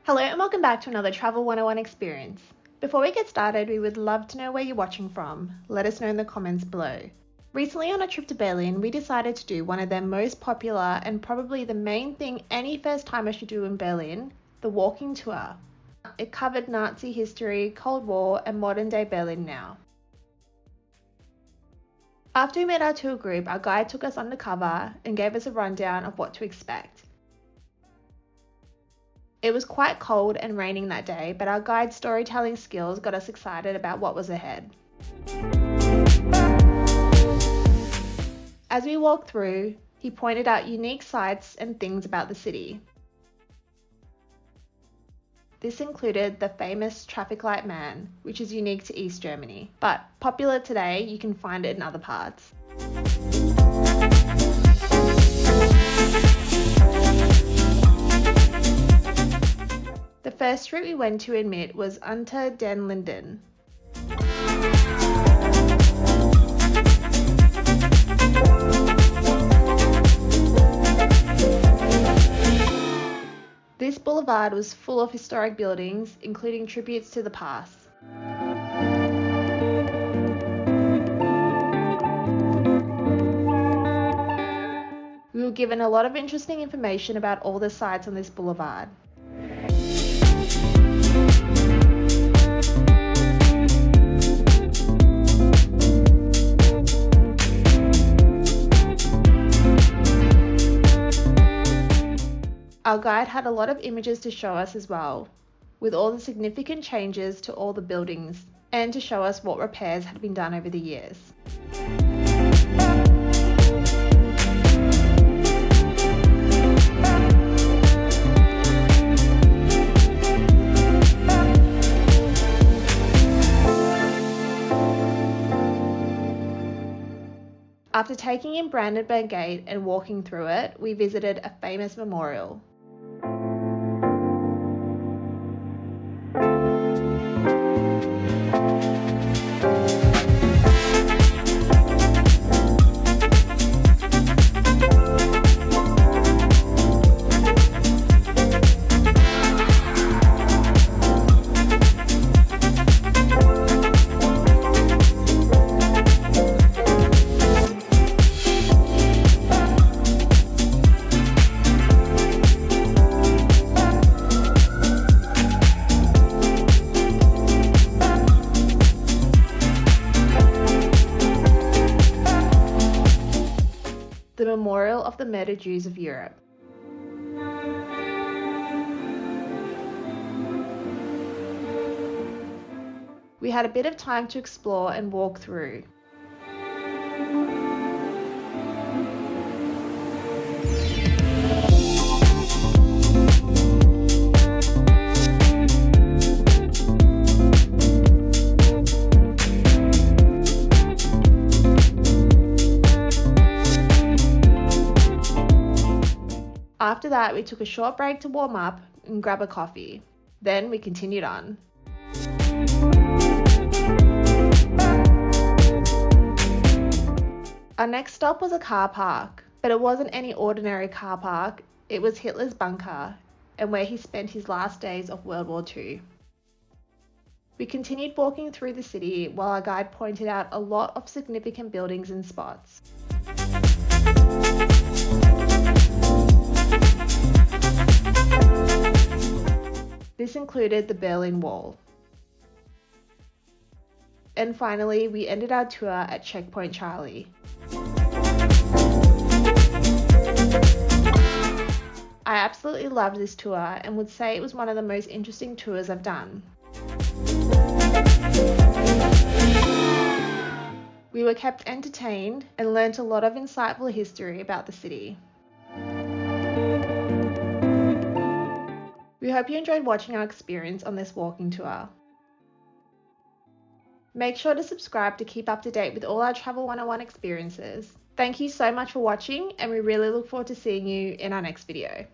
Hello and welcome back to another Travel 101 experience. Before we get started, we would love to know where you're watching from. Let us know in the comments below. Recently on a trip to Berlin, we decided to do one of their most popular and probably the main thing any first timer should do in Berlin, the walking tour. It covered Nazi history, Cold War and modern day Berlin now. After we met our tour group, our guide took us undercover and gave us a rundown of what to expect. It was quite cold and raining that day, but our guide's storytelling skills got us excited about what was ahead. As we walked through, he pointed out unique sights and things about the city. This included the famous traffic light man, which is unique to East Germany, but popular today, you can find it in other parts. The first route we went to admit was Unter den Linden. This boulevard was full of historic buildings, including tributes to the past. We were given a lot of interesting information about all the sites on this boulevard. Our guide had a lot of images to show us as well, with all the significant changes to all the buildings and to show us what repairs had been done over the years. After taking in Brandenburg Gate and walking through it, we visited a famous memorial. The Memorial of the Murdered Jews of Europe. We had a bit of time to explore and walk through. After that, we took a short break to warm up and grab a coffee. Then we continued on. Our next stop was a car park, but it wasn't any ordinary car park. It was Hitler's bunker and where he spent his last days of World War II. We continued walking through the city while our guide pointed out a lot of significant buildings and spots. This included the Berlin Wall. And finally, we ended our tour at Checkpoint Charlie. I absolutely loved this tour and would say it was one of the most interesting tours I've done. We were kept entertained and learnt a lot of insightful history about the city. We hope you enjoyed watching our experience on this walking tour. Make sure to subscribe to keep up to date with all our Travel 101 experiences. Thank you so much for watching, and we really look forward to seeing you in our next video.